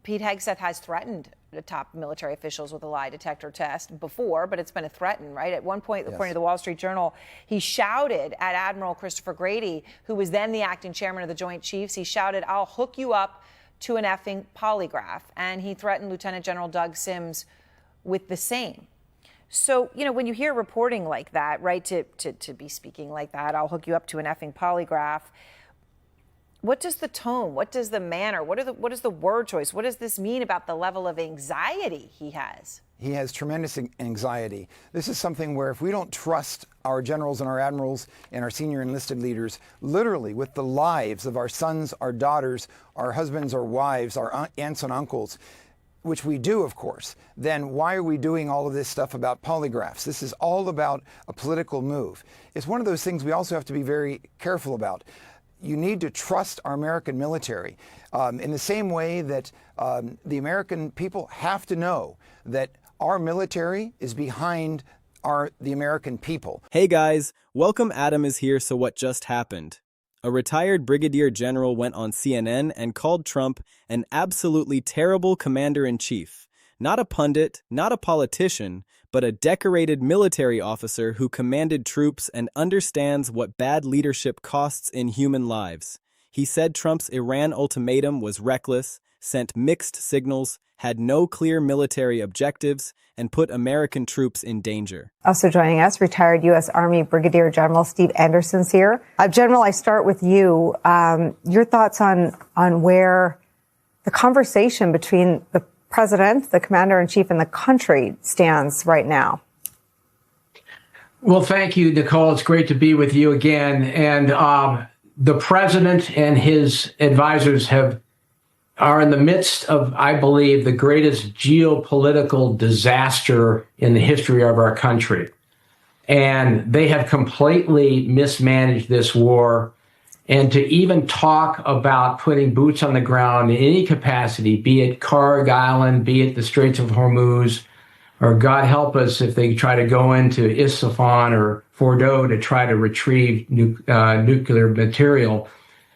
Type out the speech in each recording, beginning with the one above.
Pete Hegseth has threatened the top military officials with a lie detector test before, but it's been a threaten, right? At one point, according to the Wall Street Journal, he shouted at Admiral Christopher Grady, who was then the acting chairman of the Joint Chiefs. He shouted, "I'll hook you up to an effing polygraph." And he threatened Lieutenant General Doug Sims with the same. So, when you hear reporting like that, right, to be speaking like that, "I'll hook you up to an effing polygraph," what does the tone, what does the manner, what is the word choice, what does this mean about the level of anxiety he has? He has tremendous anxiety. This is something where if we don't trust our generals and our admirals and our senior enlisted leaders, literally with the lives of our sons, our daughters, our husbands, our wives, our aunts and uncles, which we do, of course, then why are we doing all of this stuff about polygraphs? This is all about a political move. It's one of those things we also have to be very careful about. You need to trust our American military in the same way that the American people have to know that our military is behind the American people. Hey guys, welcome. Adam is here. So what just happened? A retired Brigadier General went on CNN and called Trump an absolutely terrible commander-in-chief. Not a pundit, not a politician, but a decorated military officer who commanded troops and understands what bad leadership costs in human lives. He said Trump's Iran ultimatum was reckless, sent mixed signals, had no clear military objectives, and put American troops in danger. Also joining us, retired U.S. Army Brigadier General Steve Anderson's here. General, I start with you. Your thoughts on where the conversation between the president, the commander-in-chief, and the country stands right now. Well, thank you, Nicole. It's great to be with you again. And the president and his advisors are in the midst of, I believe, the greatest geopolitical disaster in the history of our country. And they have completely mismanaged this war. And to even talk about putting boots on the ground in any capacity, be it Karg Island, be it the Straits of Hormuz, or God help us if they try to go into Isfahan or Fordow to try to retrieve nuclear material.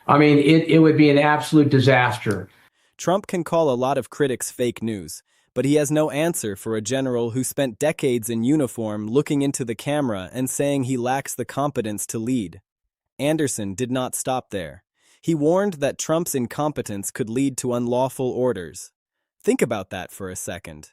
I mean, it would be an absolute disaster. Trump can call a lot of critics fake news, but he has no answer for a general who spent decades in uniform looking into the camera and saying he lacks the competence to lead. Anderson did not stop there. He warned that Trump's incompetence could lead to unlawful orders. Think about that for a second.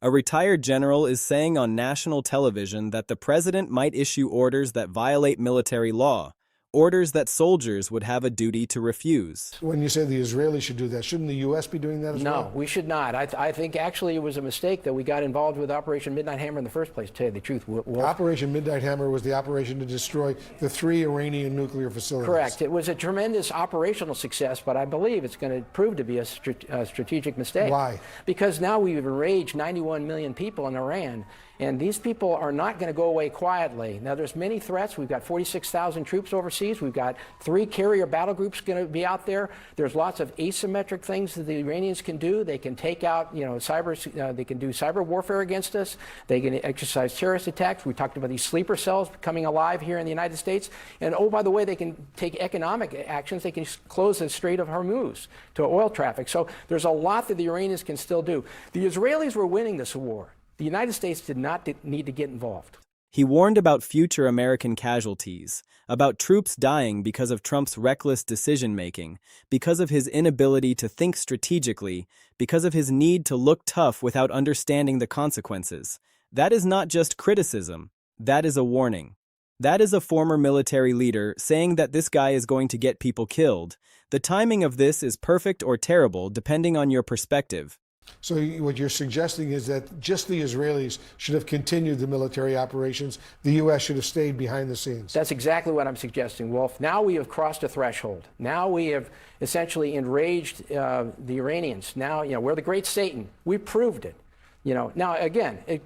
A retired general is saying on national television that the president might issue orders that violate military law, orders that soldiers would have a duty to refuse. When you say the Israelis should do that, shouldn't the U.S. be doing that as well? No, we should not. I think actually it was a mistake that we got involved with Operation Midnight Hammer in the first place, to tell you the truth. Operation Midnight Hammer was the operation to destroy the 3 Iranian nuclear facilities. Correct. It was a tremendous operational success, but I believe it's going to prove to be a strategic mistake. Why? Because now we've enraged 91 million people in Iran. And these people are not going to go away quietly. Now, there's many threats. We've got 46,000 troops overseas. We've got 3 carrier battle groups going to be out there. There's lots of asymmetric things that the Iranians can do. They can take out, they can do cyber warfare against us. They can exercise terrorist attacks. We talked about these sleeper cells coming alive here in the United States. And oh, by the way, they can take economic actions. They can close the Strait of Hormuz to oil traffic. So there's a lot that the Iranians can still do. The Israelis were winning this war. The United States did not need to get involved. He warned about future American casualties, about troops dying because of Trump's reckless decision-making, because of his inability to think strategically, because of his need to look tough without understanding the consequences. That is not just criticism. That is a warning. That is a former military leader saying that this guy is going to get people killed. The timing of this is perfect or terrible, depending on your perspective. So what you're suggesting is that just the Israelis should have continued the military operations. The U.S. should have stayed behind the scenes. That's exactly what I'm suggesting, Wolf. Now we have crossed a threshold. Now we have essentially enraged the Iranians. Now, we're the great Satan. We proved it. Now, again, a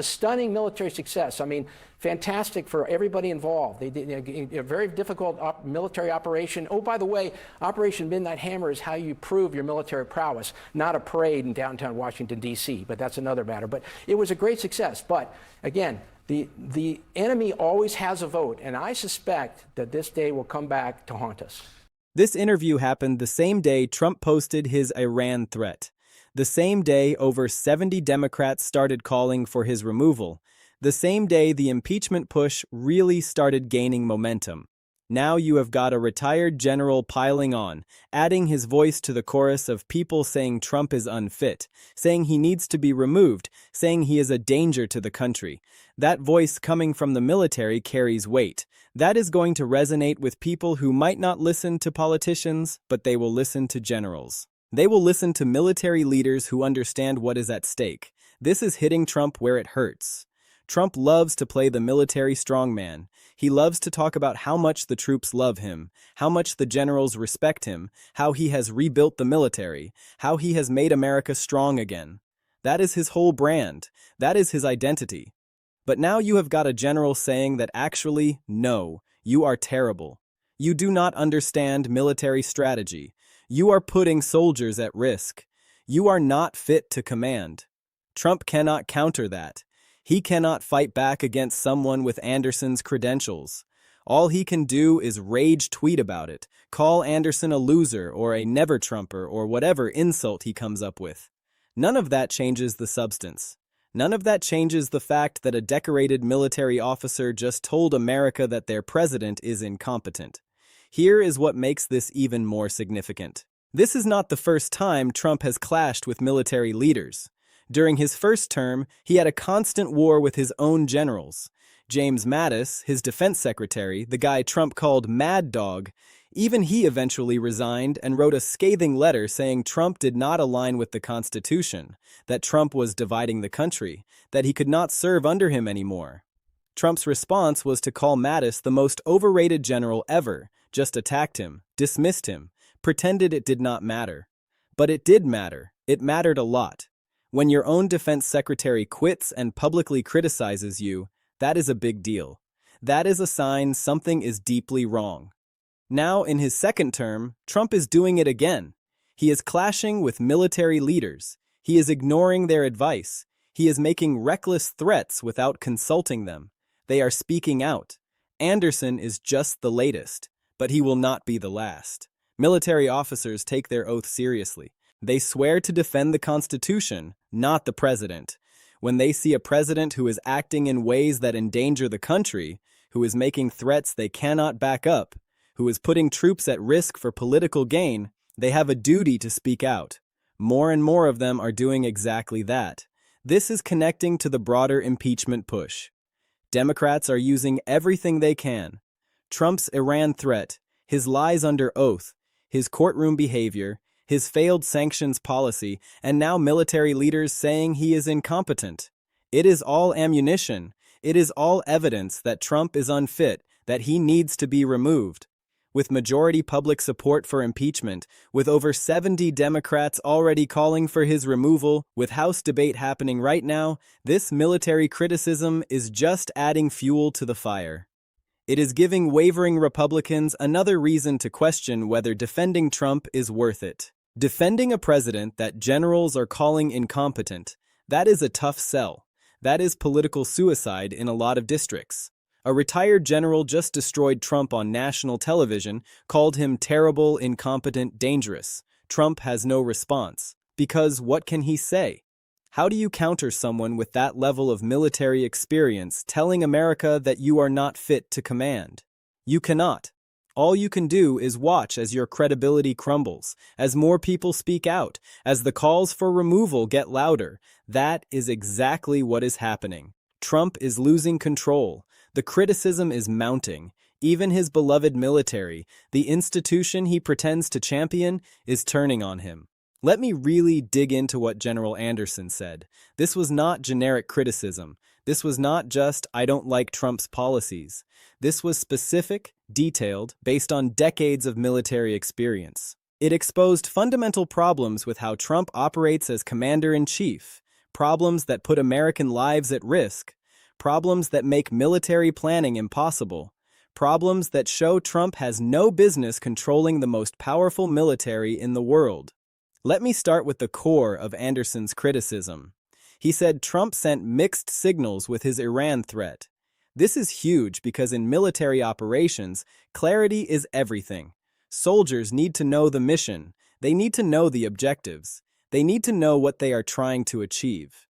stunning military success. I mean, fantastic for everybody involved. They did a very difficult military operation. Oh, by the way, Operation Midnight Hammer is how you prove your military prowess, not a parade in downtown Washington, D.C., but that's another matter. But it was a great success. But, again, the enemy always has a vote, and I suspect that this day will come back to haunt us. This interview happened the same day Trump posted his Iran threat. The same day, over 70 Democrats started calling for his removal. The same day, the impeachment push really started gaining momentum. Now you have got a retired general piling on, adding his voice to the chorus of people saying Trump is unfit, saying he needs to be removed, saying he is a danger to the country. That voice coming from the military carries weight. That is going to resonate with people who might not listen to politicians, but they will listen to generals. They will listen to military leaders who understand what is at stake. This is hitting Trump where it hurts. Trump loves to play the military strongman. He loves to talk about how much the troops love him, how much the generals respect him, how he has rebuilt the military, how he has made America strong again. That is his whole brand. That is his identity. But now you have got a general saying that actually, no, you are terrible. You do not understand military strategy. You are putting soldiers at risk. You are not fit to command. Trump cannot counter that. He cannot fight back against someone with Anderson's credentials. All he can do is rage tweet about it, call Anderson a loser or a never-Trumper or whatever insult he comes up with. None of that changes the substance. None of that changes the fact that a decorated military officer just told America that their president is incompetent. Here is what makes this even more significant. This is not the first time Trump has clashed with military leaders. During his first term, he had a constant war with his own generals. James Mattis, his defense secretary, the guy Trump called Mad Dog, even he eventually resigned and wrote a scathing letter saying Trump did not align with the Constitution, that Trump was dividing the country, that he could not serve under him anymore. Trump's response was to call Mattis the most overrated general ever, just attacked him, dismissed him, pretended it did not matter. But it did matter. It mattered a lot. When your own defense secretary quits and publicly criticizes you, that is a big deal. That is a sign something is deeply wrong. Now, in his second term, Trump is doing it again. He is clashing with military leaders. He is ignoring their advice. He is making reckless threats without consulting them. They are speaking out. Anderson is just the latest, but he will not be the last. Military officers take their oath seriously. They swear to defend the Constitution, not the president. When they see a president who is acting in ways that endanger the country, who is making threats they cannot back up, who is putting troops at risk for political gain, they have a duty to speak out. More and more of them are doing exactly that. This is connecting to the broader impeachment push. Democrats are using everything they can. Trump's Iran threat, his lies under oath, his courtroom behavior, his failed sanctions policy, and now military leaders saying he is incompetent. It is all ammunition. It is all evidence that Trump is unfit, that he needs to be removed. With majority public support for impeachment, with over 70 Democrats already calling for his removal, with House debate happening right now, this military criticism is just adding fuel to the fire. It is giving wavering Republicans another reason to question whether defending Trump is worth it. Defending a president that generals are calling incompetent, that is a tough sell. That is political suicide in a lot of districts. A retired general just destroyed Trump on national television, called him terrible, incompetent, dangerous. Trump has no response. Because what can he say? How do you counter someone with that level of military experience telling America that you are not fit to command? You cannot. All you can do is watch as your credibility crumbles, as more people speak out, as the calls for removal get louder. That is exactly what is happening. Trump is losing control. The criticism is mounting. Even his beloved military, the institution he pretends to champion, is turning on him. Let me really dig into what General Anderson said. This was not generic criticism. This was not just, I don't like Trump's policies. This was specific, detailed, based on decades of military experience. It exposed fundamental problems with how Trump operates as commander-in-chief, problems that put American lives at risk, problems that make military planning impossible, problems that show Trump has no business controlling the most powerful military in the world. Let me start with the core of Anderson's criticism. He said Trump sent mixed signals with his Iran threat. This is huge because in military operations, clarity is everything. Soldiers need to know the mission. They need to know the objectives. They need to know what they are trying to achieve.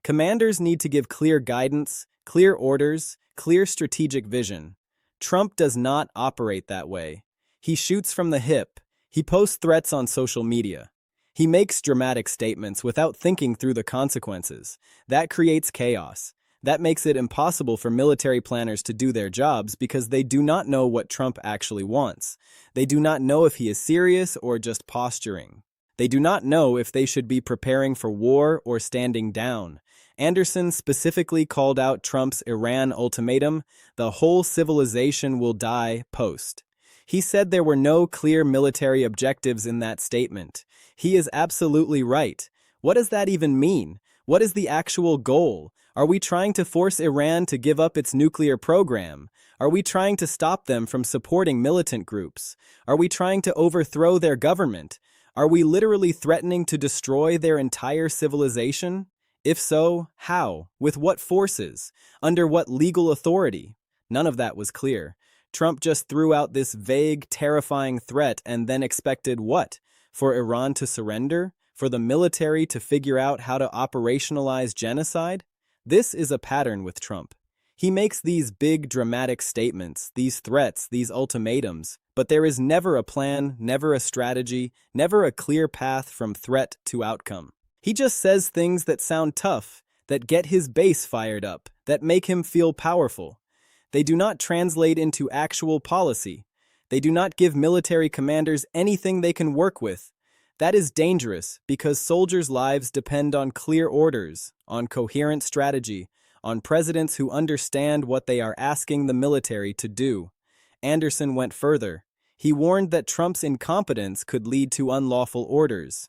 Commanders need to give clear guidance, clear orders, clear strategic vision. Trump does not operate that way. He shoots from the hip. He posts threats on social media. He makes dramatic statements without thinking through the consequences. That creates chaos. That makes it impossible for military planners to do their jobs because they do not know what Trump actually wants. They do not know if he is serious or just posturing. They do not know if they should be preparing for war or standing down. Anderson specifically called out Trump's Iran ultimatum, "The whole civilization will die" post. He said there were no clear military objectives in that statement. He is absolutely right. What does that even mean? What is the actual goal? Are we trying to force Iran to give up its nuclear program? Are we trying to stop them from supporting militant groups? Are we trying to overthrow their government? Are we literally threatening to destroy their entire civilization? If so, how? With what forces? Under what legal authority? None of that was clear. Trump just threw out this vague, terrifying threat and then expected what? For Iran to surrender? For the military to figure out how to operationalize genocide? This is a pattern with Trump. He makes these big, dramatic statements, these threats, these ultimatums, but there is never a plan, never a strategy, never a clear path from threat to outcome. He just says things that sound tough, that get his base fired up, that make him feel powerful. They do not translate into actual policy. They do not give military commanders anything they can work with. That is dangerous because soldiers' lives depend on clear orders, on coherent strategy, on presidents who understand what they are asking the military to do. Anderson went further. He warned that Trump's incompetence could lead to unlawful orders.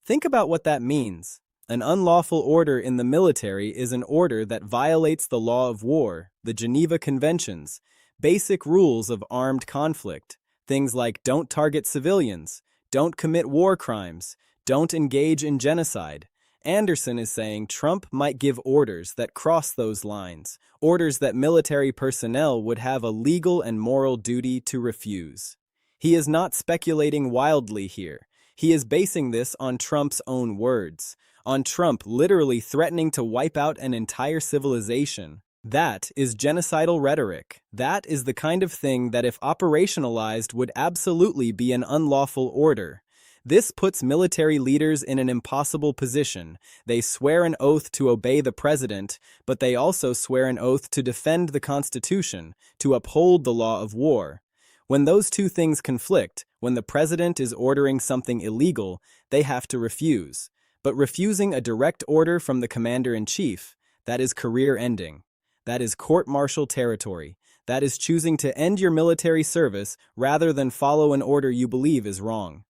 Think about what that means. An unlawful order in the military is an order that violates the law of war, the Geneva Conventions, basic rules of armed conflict, things like don't target civilians, don't commit war crimes, don't engage in genocide. Anderson is saying Trump might give orders that cross those lines, orders that military personnel would have a legal and moral duty to refuse. He is not speculating wildly here. He is basing this on Trump's own words, on Trump literally threatening to wipe out an entire civilization. That is genocidal rhetoric. That is the kind of thing that, if operationalized, would absolutely be an unlawful order. This puts military leaders in an impossible position. They swear an oath to obey the president, but they also swear an oath to defend the Constitution, to uphold the law of war. When those two things conflict, when the president is ordering something illegal, they have to refuse. But refusing a direct order from the commander-in-chief, that is career-ending. That is court-martial territory. That is choosing to end your military service rather than follow an order you believe is wrong.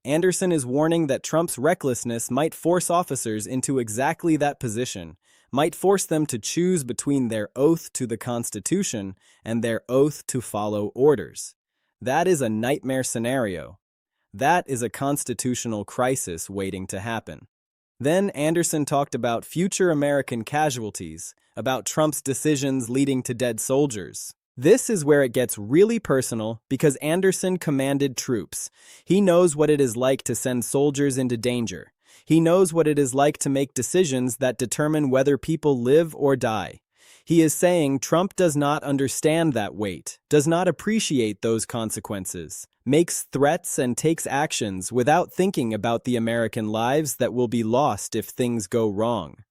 Anderson is warning that Trump's recklessness might force officers into exactly that position, might force them to choose between their oath to the Constitution and their oath to follow orders. That is a nightmare scenario. That is a constitutional crisis waiting to happen. Then Anderson talked about future American casualties, about Trump's decisions leading to dead soldiers. This is where it gets really personal because Anderson commanded troops. He knows what it is like to send soldiers into danger. He knows what it is like to make decisions that determine whether people live or die. He is saying Trump does not understand that weight, does not appreciate those consequences, makes threats and takes actions without thinking about the American lives that will be lost if things go wrong.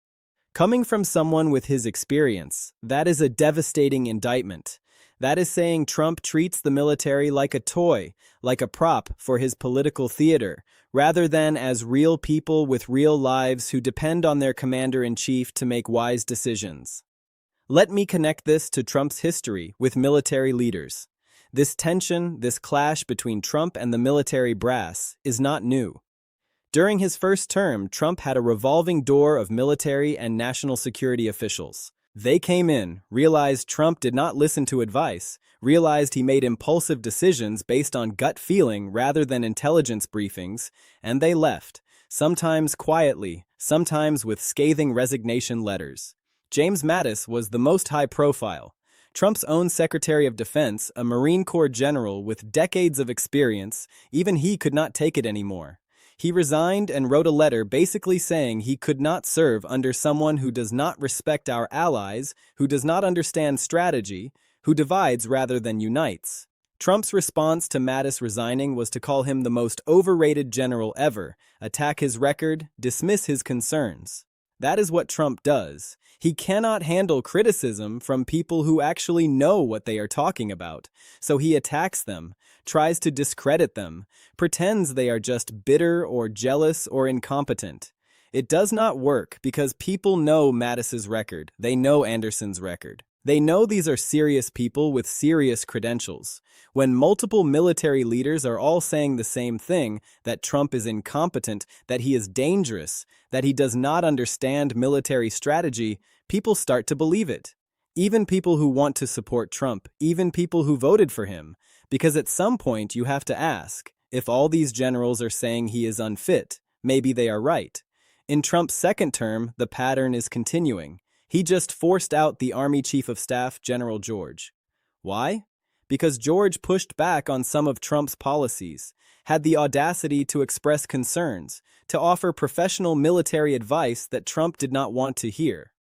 Coming from someone with his experience, that is a devastating indictment. That is saying Trump treats the military like a toy, like a prop for his political theater, rather than as real people with real lives who depend on their commander-in-chief to make wise decisions. Let me connect this to Trump's history with military leaders. This tension, this clash between Trump and the military brass is not new. During his first term, Trump had a revolving door of military and national security officials. They came in, realized Trump did not listen to advice, realized he made impulsive decisions based on gut feeling rather than intelligence briefings, and they left, sometimes quietly, sometimes with scathing resignation letters. James Mattis was the most high-profile. Trump's own Secretary of Defense, a Marine Corps general with decades of experience, even he could not take it anymore. He resigned and wrote a letter basically saying he could not serve under someone who does not respect our allies, who does not understand strategy, who divides rather than unites. Trump's response to Mattis resigning was to call him the most overrated general ever, attack his record, dismiss his concerns. That is what Trump does. He cannot handle criticism from people who actually know what they are talking about, so he attacks them, tries to discredit them, pretends they are just bitter or jealous or incompetent. It does not work because people know Mattis's record, they know Anderson's record. They know these are serious people with serious credentials. When multiple military leaders are all saying the same thing, that Trump is incompetent, that he is dangerous, that he does not understand military strategy, people start to believe it. Even people who want to support Trump, even people who voted for him. Because at some point you have to ask, if all these generals are saying he is unfit, maybe they are right. In Trump's second term, the pattern is continuing. He just forced out the Army Chief of Staff, General George. Why? Because George pushed back on some of Trump's policies, had the audacity to express concerns, to offer professional military advice that Trump did not want to hear.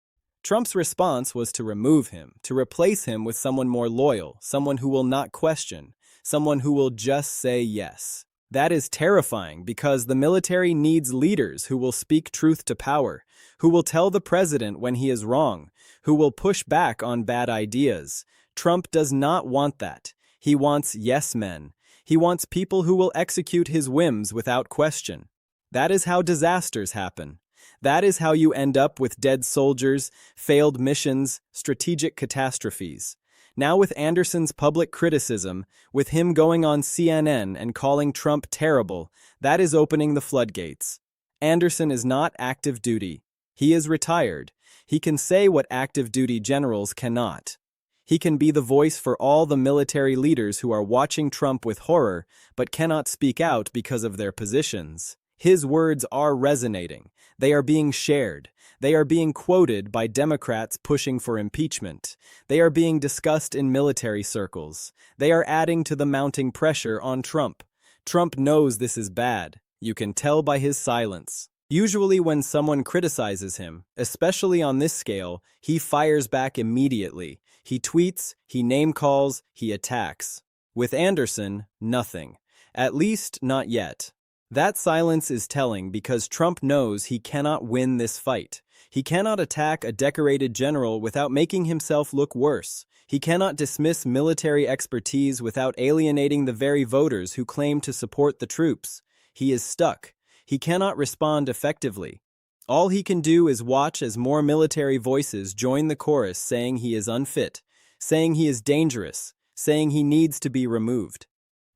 Trump's response was to remove him, to replace him with someone more loyal, someone who will not question, someone who will just say yes. That is terrifying because the military needs leaders who will speak truth to power, who will tell the president when he is wrong, who will push back on bad ideas. Trump does not want that. He wants yes men. He wants people who will execute his whims without question. That is how disasters happen. That is how you end up with dead soldiers, failed missions, strategic catastrophes. Now with Anderson's public criticism, with him going on CNN and calling Trump terrible, that is opening the floodgates. Anderson is not active duty. He is retired. He can say what active duty generals cannot. He can be the voice for all the military leaders who are watching Trump with horror, but cannot speak out because of their positions. His words are resonating. They are being shared. They are being quoted by Democrats pushing for impeachment. They are being discussed in military circles. They are adding to the mounting pressure on Trump. Trump knows this is bad. You can tell by his silence. Usually when someone criticizes him, especially on this scale, he fires back immediately. He tweets, he name-calls, he attacks. With Anderson, nothing. At least, not yet. That silence is telling because Trump knows he cannot win this fight. He cannot attack a decorated general without making himself look worse. He cannot dismiss military expertise without alienating the very voters who claim to support the troops. He is stuck. He cannot respond effectively. All he can do is watch as more military voices join the chorus saying he is unfit, saying he is dangerous, saying he needs to be removed.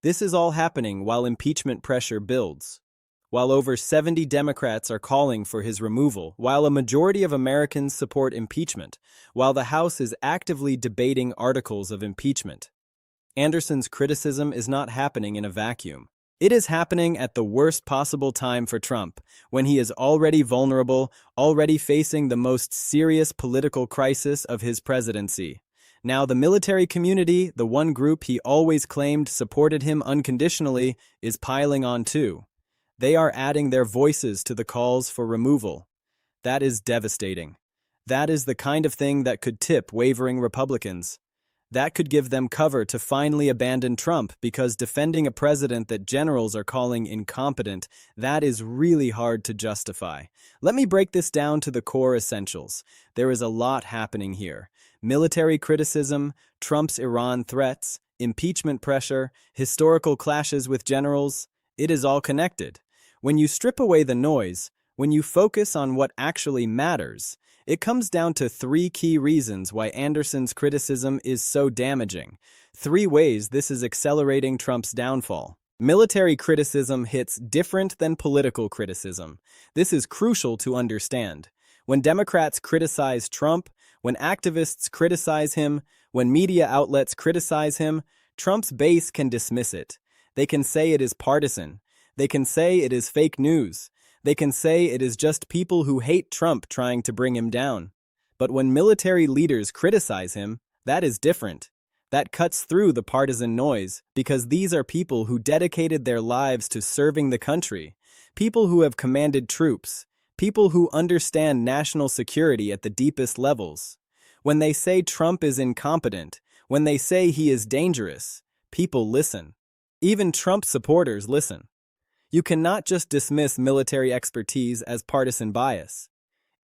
This is all happening while impeachment pressure builds. While over 70 Democrats are calling for his removal, while a majority of Americans support impeachment, while the House is actively debating articles of impeachment. Anderson's criticism is not happening in a vacuum. It is happening at the worst possible time for Trump, when he is already vulnerable, already facing the most serious political crisis of his presidency. Now the military community, the one group he always claimed supported him unconditionally, is piling on too. They are adding their voices to the calls for removal. That is devastating. That is the kind of thing that could tip wavering Republicans. That could give them cover to finally abandon Trump because defending a president that generals are calling incompetent, that is really hard to justify. Let me break this down to the core essentials. There is a lot happening here. Military criticism, Trump's Iran threats, impeachment pressure, historical clashes with generals. It is all connected. When you strip away the noise, when you focus on what actually matters, it comes down to 3 key reasons why Anderson's criticism is so damaging. 3 ways this is accelerating Trump's downfall. Military criticism hits different than political criticism. This is crucial to understand. When Democrats criticize Trump, when activists criticize him, when media outlets criticize him, Trump's base can dismiss it. They can say it is partisan. They can say it is fake news. They can say it is just people who hate Trump trying to bring him down. But when military leaders criticize him, that is different. That cuts through the partisan noise because these are people who dedicated their lives to serving the country, people who have commanded troops, people who understand national security at the deepest levels. When they say Trump is incompetent, when they say he is dangerous, people listen. Even Trump supporters listen. You cannot just dismiss military expertise as partisan bias.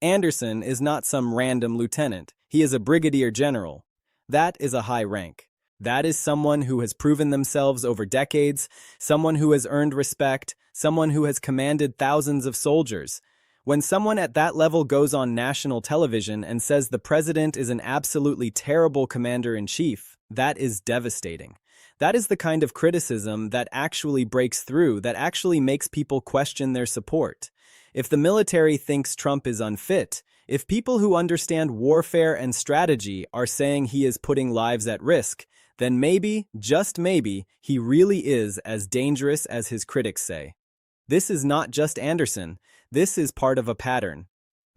Anderson is not some random lieutenant. He is a brigadier general. That is a high rank. That is someone who has proven themselves over decades, someone who has earned respect, someone who has commanded thousands of soldiers. When someone at that level goes on national television and says the president is an absolutely terrible commander-in-chief, that is devastating. That is the kind of criticism that actually breaks through, that actually makes people question their support. If the military thinks Trump is unfit, if people who understand warfare and strategy are saying he is putting lives at risk, then maybe, just maybe, he really is as dangerous as his critics say. This is not just Anderson. This is part of a pattern.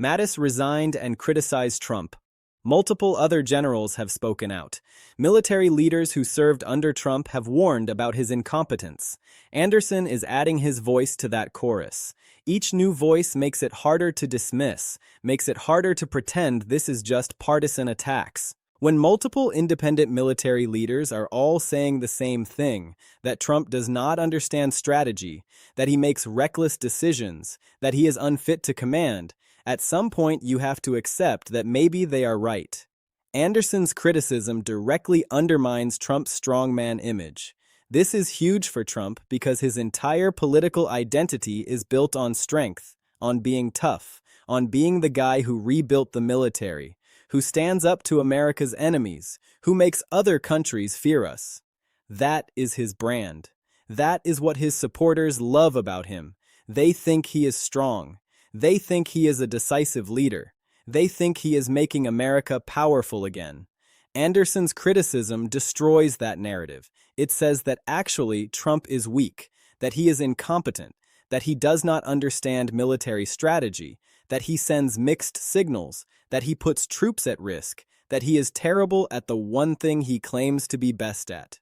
Mattis resigned and criticized Trump. Multiple other generals have spoken out. Military leaders who served under Trump have warned about his incompetence. Anderson is adding his voice to that chorus. Each new voice makes it harder to dismiss, makes it harder to pretend this is just partisan attacks. When multiple independent military leaders are all saying the same thing, that Trump does not understand strategy, that he makes reckless decisions, that he is unfit to command, at some point you have to accept that maybe they are right. Anderson's criticism directly undermines Trump's strongman image. This is huge for Trump because his entire political identity is built on strength, on being tough, on being the guy who rebuilt the military, who stands up to America's enemies, who makes other countries fear us. That is his brand. That is what his supporters love about him. They think he is strong. They think he is a decisive leader. They think he is making America powerful again. Anderson's criticism destroys that narrative. It says that actually Trump is weak, that he is incompetent, that he does not understand military strategy, that he sends mixed signals, that he puts troops at risk, that he is terrible at the one thing he claims to be best at.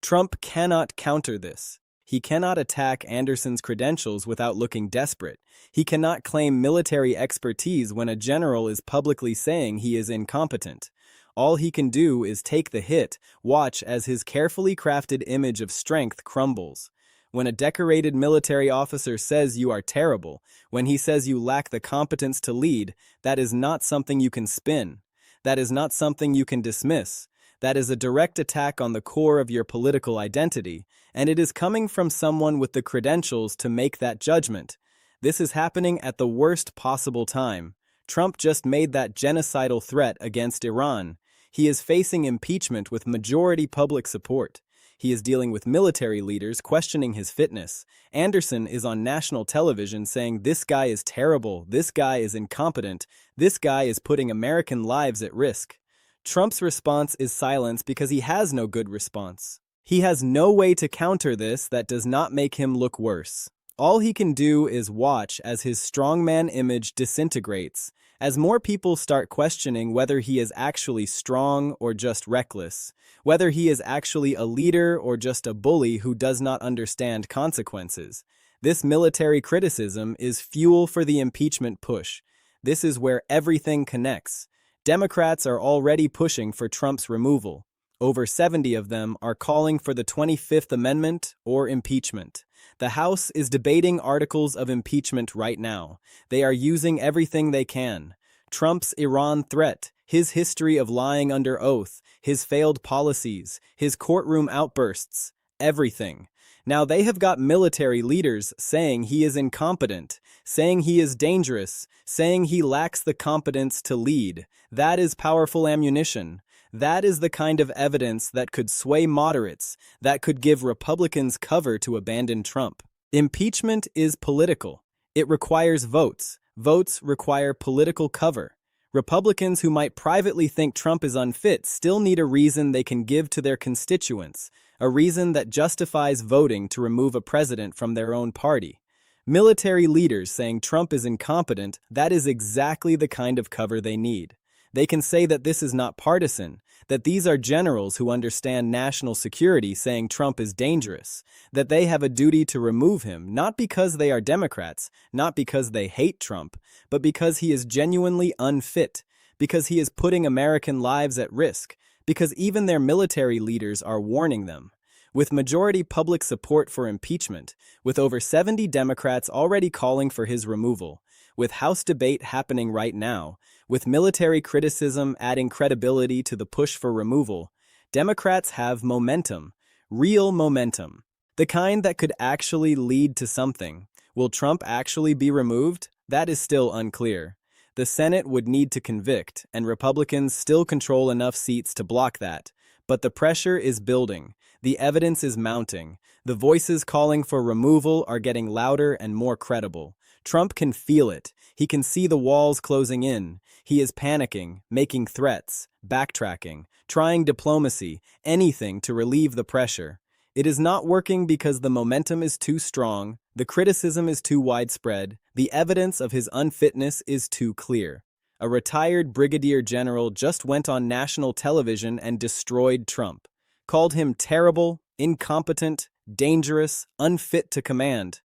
Trump cannot counter this. He cannot attack Anderson's credentials without looking desperate. He cannot claim military expertise when a general is publicly saying he is incompetent. All he can do is take the hit, watch as his carefully crafted image of strength crumbles. When a decorated military officer says you are terrible, when he says you lack the competence to lead, that is not something you can spin. That is not something you can dismiss. That is a direct attack on the core of your political identity, and it is coming from someone with the credentials to make that judgment. This is happening at the worst possible time. Trump just made that genocidal threat against Iran. He is facing impeachment with majority public support. He is dealing with military leaders questioning his fitness. Anderson is on national television saying this guy is terrible, this guy is incompetent, this guy is putting American lives at risk. Trump's response is silence because he has no good response. He has no way to counter this that does not make him look worse. All he can do is watch as his strongman image disintegrates, as more people start questioning whether he is actually strong or just reckless, whether he is actually a leader or just a bully who does not understand consequences. This military criticism is fuel for the impeachment push. This is where everything connects. Democrats are already pushing for Trump's removal. Over 70 of them are calling for the 25th Amendment or impeachment. The House is debating articles of impeachment right now. They are using everything they can. Trump's Iran threat, his history of lying under oath, his failed policies, his courtroom outbursts, everything. Now they have got military leaders saying he is incompetent, saying he is dangerous, saying he lacks the competence to lead. That is powerful ammunition. That is the kind of evidence that could sway moderates, that could give Republicans cover to abandon Trump. Impeachment is political. It requires votes. Votes require political cover. Republicans who might privately think Trump is unfit still need a reason they can give to their constituents, a reason that justifies voting to remove a president from their own party. Military leaders saying Trump is incompetent, that is exactly the kind of cover they need. They can say that this is not partisan, that these are generals who understand national security saying Trump is dangerous, that they have a duty to remove him, not because they are Democrats, not because they hate Trump, but because he is genuinely unfit, because he is putting American lives at risk, because even their military leaders are warning them. With majority public support for impeachment, with over 70 Democrats already calling for his removal, with House debate happening right now, with military criticism adding credibility to the push for removal, Democrats have momentum, real momentum, the kind that could actually lead to something. Will Trump actually be removed? That is still unclear. The Senate would need to convict, and Republicans still control enough seats to block that. But the pressure is building. The evidence is mounting. The voices calling for removal are getting louder and more credible. Trump can feel it. He can see the walls closing in. He is panicking, making threats, backtracking, trying diplomacy, anything to relieve the pressure. It is not working because the momentum is too strong, the criticism is too widespread, the evidence of his unfitness is too clear. A retired Brigadier General just went on national television and destroyed Trump. Called him terrible, incompetent, dangerous, unfit to command.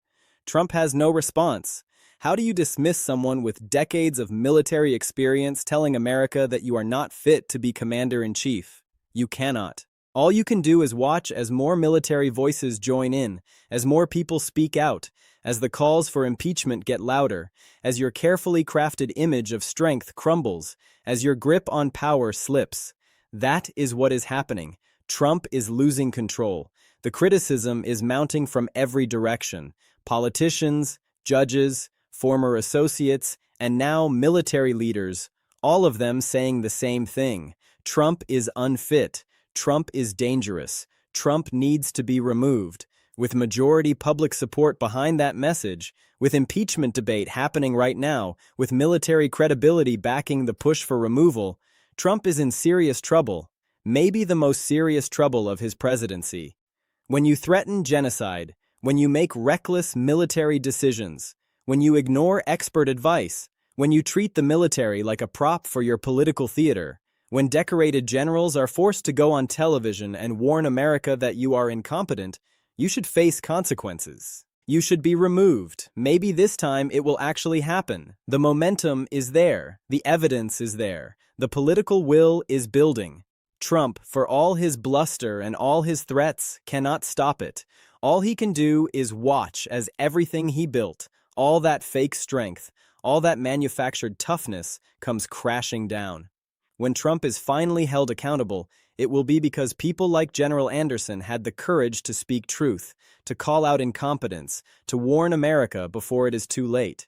Trump has no response. How do you dismiss someone with decades of military experience telling America that you are not fit to be commander-in-chief? You cannot. All you can do is watch as more military voices join in, as more people speak out, as the calls for impeachment get louder, as your carefully crafted image of strength crumbles, as your grip on power slips. That is what is happening. Trump is losing control. The criticism is mounting from every direction. Politicians, judges, former associates, and now military leaders, all of them saying the same thing. Trump is unfit. Trump is dangerous. Trump needs to be removed. With majority public support behind that message, with impeachment debate happening right now, with military credibility backing the push for removal, Trump is in serious trouble. Maybe the most serious trouble of his presidency. When you threaten genocide, when you make reckless military decisions, when you ignore expert advice, when you treat the military like a prop for your political theater, when decorated generals are forced to go on television and warn America that you are incompetent, you should face consequences. You should be removed. Maybe this time it will actually happen. The momentum is there. The evidence is there. The political will is building. Trump, for all his bluster and all his threats, cannot stop it. All he can do is watch as everything he built, all that fake strength, all that manufactured toughness, comes crashing down. When Trump is finally held accountable, it will be because people like General Anderson had the courage to speak truth, to call out incompetence, to warn America before it is too late.